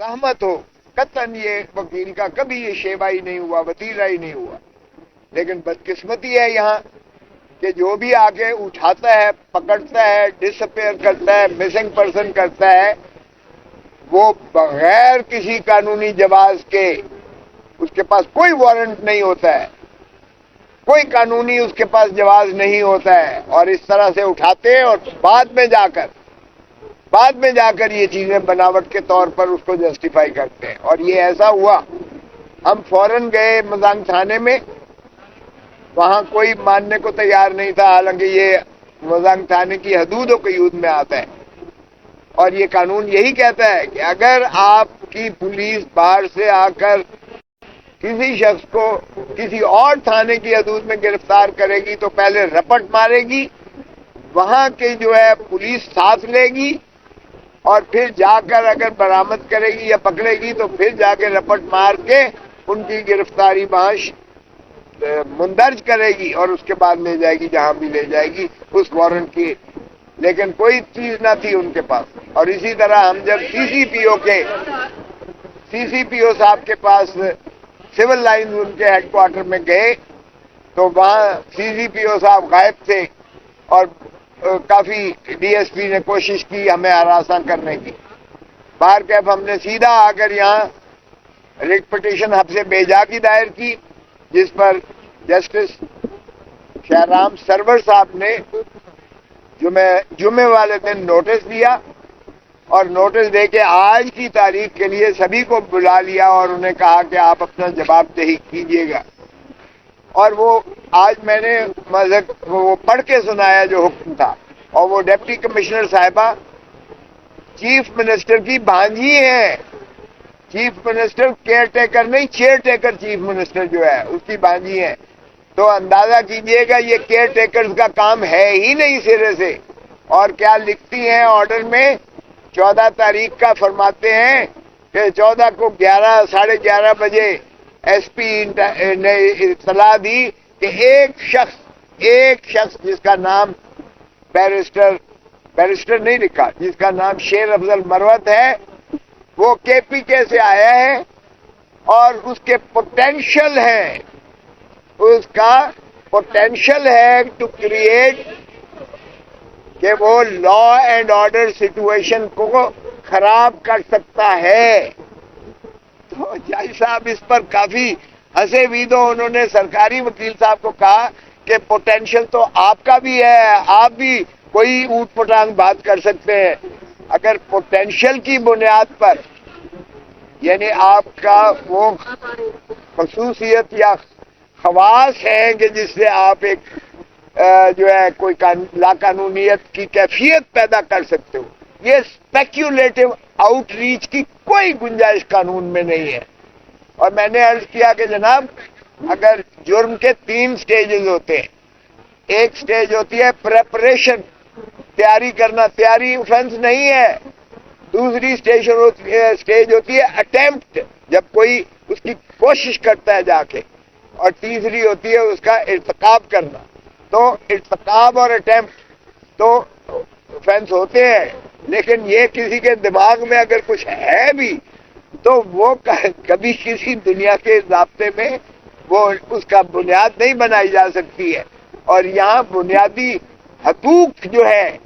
रहमत हो, कतन ये वकील का कभी ये शेवा ही नहीं हुआ, वतीरा ही नहीं हुआ। लेकिन बदकिस्मती है यहाँ कि जो भी आके उठाता है, पकड़ता है, डिसअपेयर करता है, मिसिंग पर्सन करता है, वो बगैर किसी कानूनी जवाब के, उसके पास कोई वारंट नहीं होता है, कोई कानूनी उसके पास जवाब नहीं होता है, और इस तरह से उठाते हैं और बाद में जाकर ये चीजें बनावट के तौर पर उसको जस्टिफाई करते हैं। और ये ऐसा हुआ, हम फौरन गए मजांग थाने में, वहां कोई मानने को तैयार नहीं था, हालांकि ये मजांग थाने की हदूदों के यूद में आता है। और ये कानून यही कहता है कि अगर आपकी पुलिस बाहर से आकर किसी शख्स को किसी और थाने की हदूद में गिरफ्तार करेगी तो पहले रपट मारेगी, वहां के जो है पुलिस साथ लेगी, और फिर जाकर अगर बरामद करेगी या पकड़ेगी तो फिर जाके रपट मार के उनकी गिरफ्तारी वहां मुंदर्ज करेगी और उसके बाद ले जाएगी जहां भी ले जाएगी उस वारंट की। लेकिन कोई चीज ना थी उनके पास। और इसी तरह हम जब सीसीपीओ साहब के पास सिविल लाइन उनके हेडक्वार्टर में गए तो वहां सीसीपीओ साहब गायब थे, और काफी डीएसपी ने कोशिश की हमें हरासा करने की। बार कैफ हमने सीधा आकर यहाँ रिट पिटीशन हमसे बेजा की दायर की, जिस पर जस्टिस शाहराम सरवर साहब ने जुमे वाले दिन नोटिस दिया, और नोटिस देके आज की तारीख के लिए सभी को बुला लिया और उन्हें कहा कि आप अपना जवाबदेही कीजिएगा। और वो आज मैंने वो पढ़ के सुनाया जो हुक्म था, और वो डिप्टी कमिश्नर साहिबा चीफ मिनिस्टर की भांजी है। चीफ मिनिस्टर केयर टेकर नहीं, चेयर टेकर चीफ मिनिस्टर जो है उसकी भांजी है। तो अंदाजा कीजिएगा ये केयर टेकर्स का काम है ही नहीं सिरे से। और क्या लिखती हैं ऑर्डर में, 14 तारीख का फरमाते हैं कि 14 को 11 साढ़े 11 बजे एसपी ने इत्तला दी कि एक शख्स जिसका नाम बैरिस्टर नहीं लिखा, जिसका नाम शेर अफजल मरवत है, वो केपीके से आया है और उसका पोटेंशियल है टू क्रिएट कि वो लॉ एंड ऑर्डर सिचुएशन को खराब कर सकता है। तो जज साहब इस पर काफी हंसे भी, तो उन्होंने सरकारी वकील साहब को कहा कि पोटेंशियल तो आपका भी है, आप भी कोई ऊट पटांग बात कर सकते हैं। अगर पोटेंशियल की बुनियाद पर, यानी आपका वो खसूसियत या खवास है कि जिससे आप एक जो है कोई लाकानूनियत की कैफियत पैदा कर सकते हो, ये स्पेक्यूलेटिव आउटरीच की कोई गुंजाइश कानून में नहीं है। और मैंने अर्ज किया कि जनाब, अगर जुर्म के 3 स्टेजेस होते हैं, एक स्टेज होती है प्रेपरेशन, तैयारी करना, तैयारी ऑफेंस नहीं है। दूसरी स्टेज होती है अटेम्प्ट, जब कोई उसकी कोशिश करता है जाके, और तीसरी होती है उसका इर्तिकाब करना। तो इर्तिकाब और अटेम्प्ट तो ऑफेंस होते हैं, लेकिन ये किसी के दिमाग में अगर कुछ है भी तो वो कभी किसी दुनिया के ज़ाब्ते में वो उसका बुनियाद नहीं बनाई जा सकती है। और यहाँ बुनियादी हकूक जो है,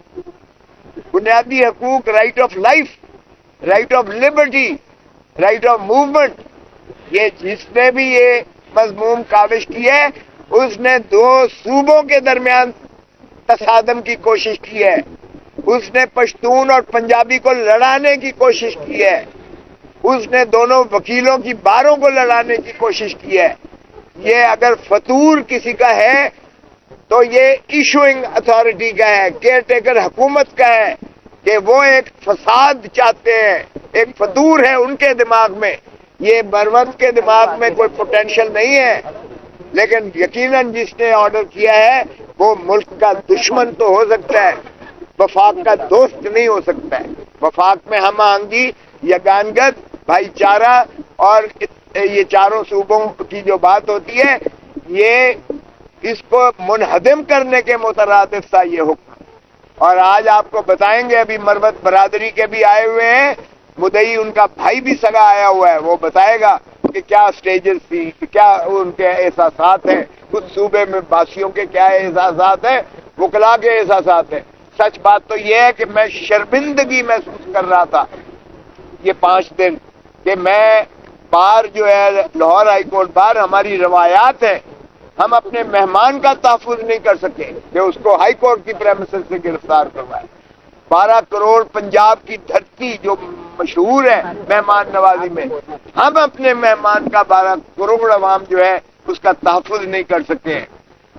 बुनियादी हकूक, right of life, right of liberty, right of movement, ये जिसने भी ये मजमूम काविश की है उसने 2 सूबों के दरमियान तसादम की कोशिश की है। उसने पश्तून और पंजाबी को लड़ाने की कोशिश की है। उसने दोनों वकीलों की बारों को लड़ाने की कोशिश की है। ये अगर फतूर किसी का है तो ये इशूइंग अथॉरिटी का है, केयर टेकर हुकूमत का है कि वो एक फसाद चाहते हैं, एक फतूर है उनके दिमाग में। ये मरवत के दिमाग में कोई पोटेंशियल नहीं है, लेकिन यकीनन जिसने ऑर्डर किया है वो मुल्क का दुश्मन तो हो सकता है, वफाक का दोस्त नहीं हो सकता है। वफाक में हम आहंगी, यगानगत, भाईचारा और ये चारों सूबों की जो बात होती है, ये इसको मुनहदम करने के मुतरादिफ था ये हुक्म। और आज आपको बताएंगे, अभी मरवत बरादरी के भी आए हुए हैं, مدعی ان کا بھائی بھی سگا آیا ہوا ہے، وہ بتائے گا کہ کیا سٹیجز تھی، کیا ان کے احساسات ہیں، اس صوبے میں باسیوں کے کیا احساسات ہیں، وکلا کے احساسات ہیں۔ سچ بات تو یہ ہے کہ میں شرمندگی محسوس کر رہا تھا یہ 5 دن کہ میں بار جو ہے لاہور ہائی کورٹ بار، ہماری روایات ہیں، ہم اپنے مہمان کا تحفظ نہیں کر سکے کہ اس کو ہائی کورٹ کی پریمیسز سے گرفتار کروائے۔ 12 کروڑ پنجاب کی دھرتی جو مشہور ہے مہمان نوازی میں، ہم اپنے مہمان کا 12 کروڑ عوام جو ہے اس کا تحفظ نہیں کر سکے ہیں۔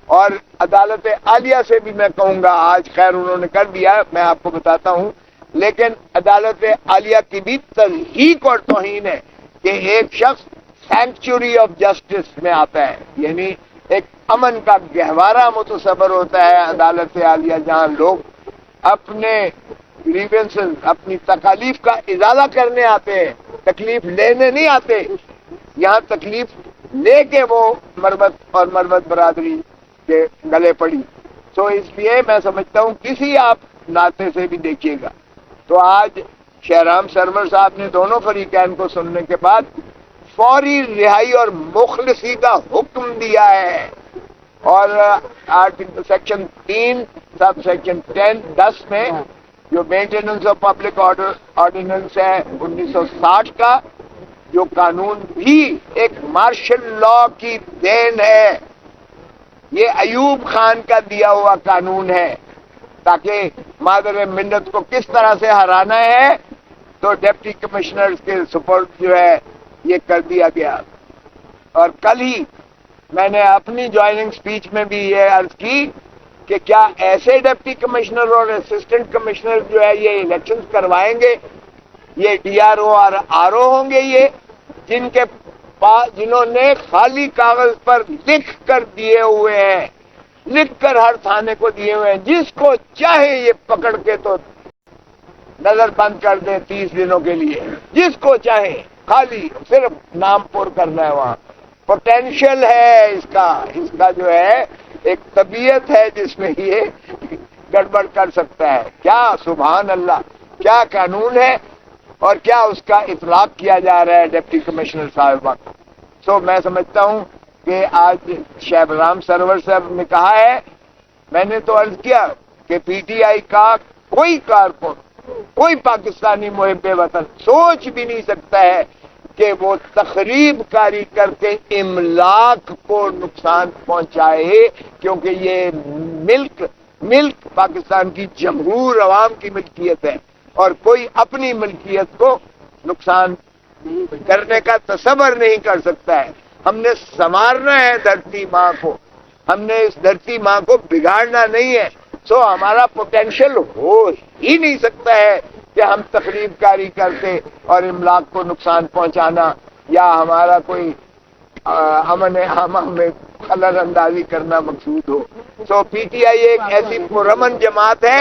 اور عدالت عالیہ سے بھی میں کہوں گا، آج خیر انہوں نے کر دیا، میں آپ کو بتاتا ہوں، لیکن عدالت عالیہ کی بھی تضحیق اور توہین ہے کہ ایک شخص سینکچوری آف جسٹس میں آتا ہے، یعنی ایک امن کا گہوارہ متصور ہوتا ہے عدالت عالیہ، جہاں لوگ اپنے گریوینسز، اپنی تکالیف کا ازالہ کرنے آتے ہیں، تکلیف لینے نہیں آتے۔ یہاں تکلیف لے کے وہ مربت اور مربت برادری کے گلے پڑی۔ تو اس لیے میں سمجھتا ہوں کسی آپ ناطے سے بھی دیکھیے گا تو آج شہرام سرور صاحب نے دونوں فریقین کو سننے کے بعد فوری رہائی اور مخلصی کا حکم دیا ہے، اور سیکشن 3 سب سیکشن 10 میں جو maintenance of public order ordinance ہے 1960 کا، جو قانون بھی ایک مارشل لا کی دین ہے، یہ ایوب خان کا دیا ہوا قانون ہے، تاکہ مادر منت کو کس طرح سے ہرانا ہے تو ڈپٹی کمشنرز کے سپورٹ جو ہے یہ کر دیا گیا۔ اور کل ہی میں نے اپنی جوائننگ سپیچ میں بھی یہ عرض کی کہ کیا ایسے ڈپٹی کمشنر اور اسسٹنٹ کمشنر جو ہے یہ الیکشنز کروائیں گے، یہ ڈی آر او اور آر او ہوں گے، یہ جنہوں نے خالی کاغذ پر لکھ کر دیے ہوئے ہیں، لکھ کر ہر تھانے کو دیے ہوئے ہیں، جس کو چاہے یہ پکڑ کے تو نظر بند کر دیں 30 دنوں کے لیے، جس کو چاہے، خالی صرف نام پر کرنا ہے۔ وہاں پوٹینشل ہے اس کا جو ہے ایک طبیعت ہے جس میں یہ گڑبڑ کر سکتا ہے۔ کیا سبحان اللہ، کیا قانون ہے اور کیا اس کا اطلاق کیا جا رہا ہے ڈپٹی کمشنر صاحبہ کو۔ سو میں سمجھتا ہوں کہ آج شہرام سرور صاحب نے کہا ہے، میں نے تو عرض کیا کہ پی ٹی آئی کا کوئی کارکن، کوئی پاکستانی محب وطن سوچ بھی نہیں سکتا ہے کہ وہ تخریب کاری کر کے املاک کو نقصان پہنچائے، کیونکہ یہ ملک پاکستان کی جمہور عوام کی ملکیت ہے، اور کوئی اپنی ملکیت کو نقصان کرنے کا تصور نہیں کر سکتا ہے۔ ہم نے سنوارنا ہے دھرتی ماں کو، ہم نے اس دھرتی ماں کو بگاڑنا نہیں ہے۔ سو ہمارا پوٹینشل ہو ہی نہیں سکتا ہے کہ ہم تخریب کاری کرتے اور املاک کو نقصان پہنچانا یا ہمارا کوئی امن عامہ میں خلل اندازی کرنا مقصود ہو۔ سو پی ٹی آئی ایک ایسی پرامن جماعت ہے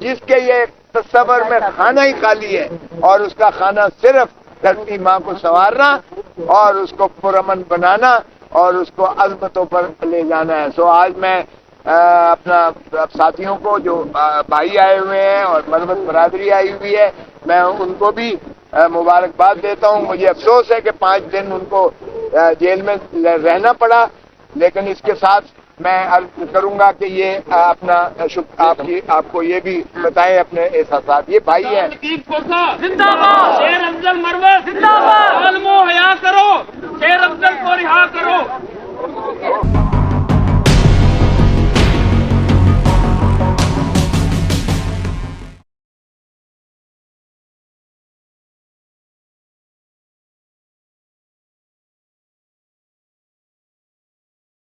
جس کے یہ تصور میں خانہ ہی خالی ہے، اور اس کا خانہ صرف دھرتی ماں کو سنوارنا اور اس کو پرامن بنانا اور اس کو عظمتوں پر لے جانا ہے۔ سو آج میں اپنا ساتھیوں کو جو بھائی آئے ہوئے ہیں اور مرمت برادری آئی ہوئی ہے، میں ان کو بھی مبارکباد دیتا ہوں۔ مجھے افسوس ہے کہ 5 دن ان کو جیل میں رہنا پڑا، لیکن اس کے ساتھ میں عرض کروں گا کہ یہ اپنا آپ کو یہ بھی بتائیں اپنے احساسات۔ یہ بھائی ہیں، زندہ باد شیر افضل مروت، زندہ باد، عالمو حیا کرو، شیر افضل کو رہا کرو۔